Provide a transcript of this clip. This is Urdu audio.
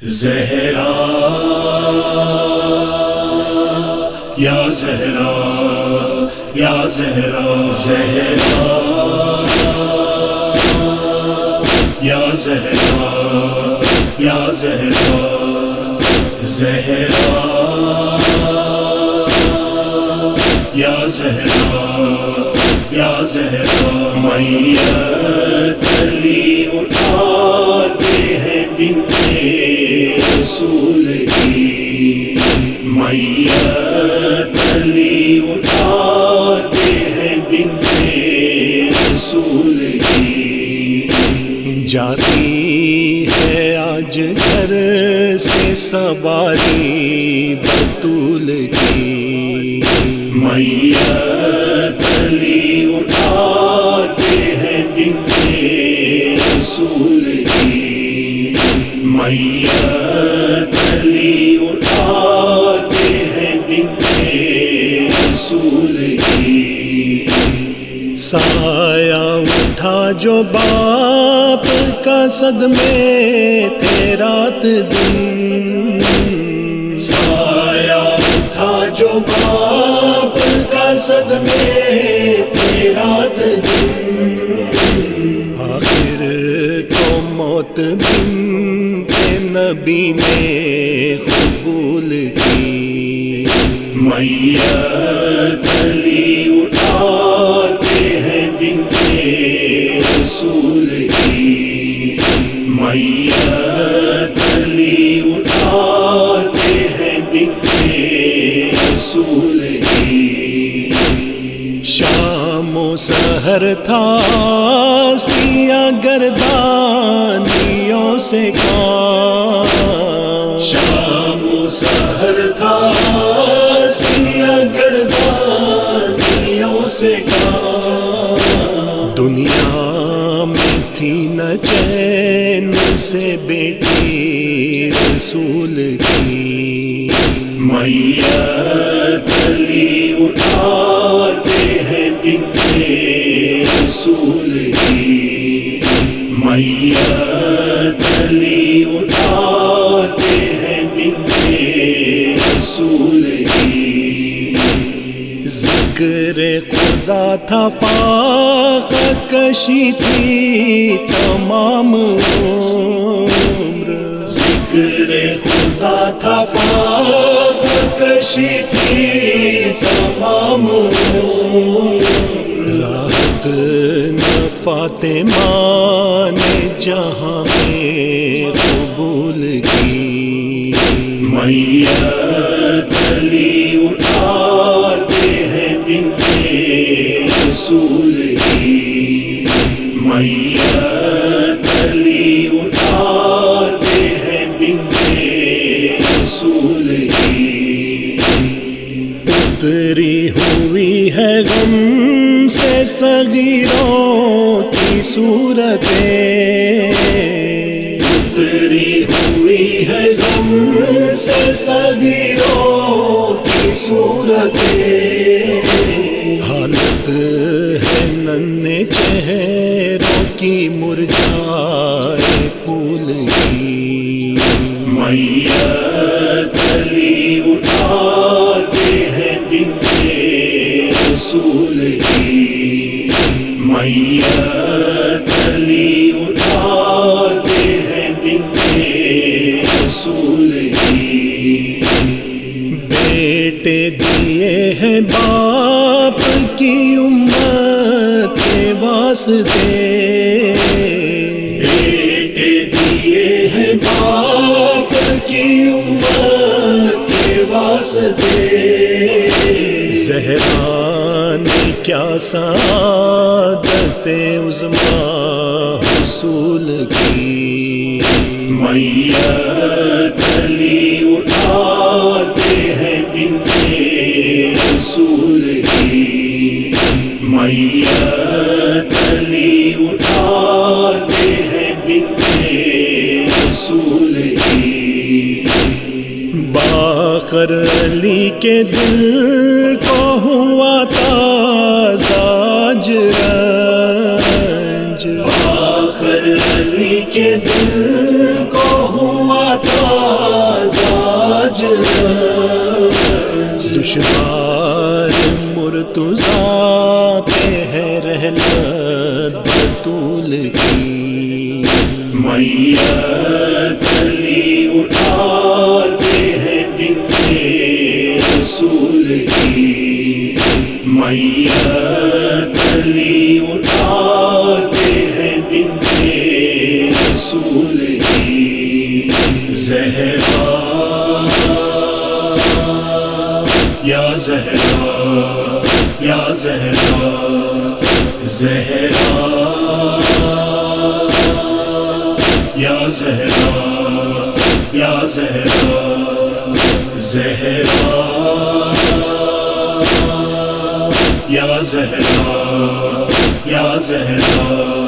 زہرا یا زہرا یا زہرا زہرا یا زہرا یا زہرا زہرا یا زہرا یا زہرا میت علی اٹھاتے ہیں بنت رسول کی، میت علی اٹھاتے ہیں بنت رسول کی، جاتی ہے آج گھر سے سواری بطول کی، میت علی اٹھاتے ہیں بنت رسول کی، میت علی اٹھاتے ہیں بنت رسول کی، سایہ اٹھا جو باپ کا صدمے تھے رات دن، سایہ اٹھا جو باپ کا صدمے تھے رات دن، آخر کو موت بنت نبی نے قبول کی، میت علی اٹھاتے ہیں بنت رسول کی، میت علی اٹھاتے ہیں بنت رسول کی، شام و سحر تھا سیاہ گردانیوں سے کام، شام و سحر تھا سیاہ گردانیوں سے کام، دنیا میں تھی نہ چین سے بیٹی رسول کی، میت علی اٹھاتے ہیں بنت رسول کی، میت علی اٹھاتے ہیں بنت رسول کی، ذکر خدا تھا فاقہ کشی تھی تمام عمر، ذکر خدا تھا فاقہ کشی تھی تمام عمر، راحت نہ فاطمہ نے جہاں میں قبول کی، میت علی اٹھاتے ہیں بنت رسول کی، میت علی اٹھاتے ہیں بنت رسول کی، اتری ہوئی ہے غم سے صغیروں کی صورتیں، اتری ہوئی ہے غم سے صغیروں کی صورتیں، حالت ہے ننھے چہروں کی مرجھائے پھول کی، میت علی اٹھاتے ہیں بنت رسول کی، میت علی اٹھاتے ہیں بنت رسول کی، بیٹے دیے ہیں باپ کی امت کے واسطے، بیٹے دیے ہیں باپ کی امت کے واسطے، زہرا نے کیا سعادت عظمیٰ حصول کی، میت علی اٹھاتے ہیں بنت رسول کی، میت علی اٹھاتے ہیں بنت رسول کی، باقر علی کے دل کو ہوا تھا زاج رنج، باقر علی کے دل کو ہوا تھا دشوار مرتضیٰ پہ ہے رحلت بطول کی، میت علی اٹھاتے ہیں بنتے رسول کی، میت علی اٹھاتے ہیں بنتے رسول کی، زہرا یا زہرا یا زہرا، زہرا یا زہرا یا زہرا، زہرا یا زہرا یا زہرا۔